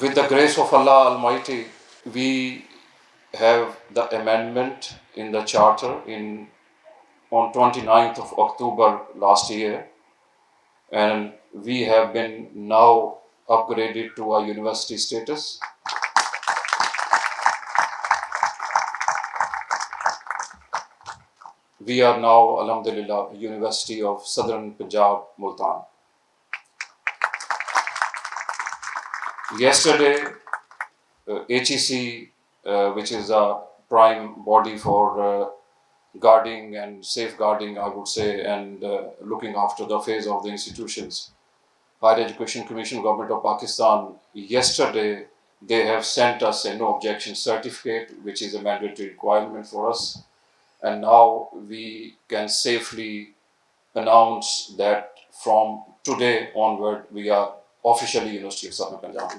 with the grace of Allah Almighty, we have the amendment in the charter on 29th of October last year, and we have been now upgraded to a university status. We are now, alhamdulillah, University of Southern Punjab, Multan. Yesterday, HEC, which is a prime body for guarding and safeguarding, I would say, and looking after the affairs of the institutions, Higher Education Commission, Government of Pakistan, yesterday they have sent us a no objection certificate, which is a mandatory requirement for us. And now we can safely announce that from today onward, we are officially University of Southern Punjab.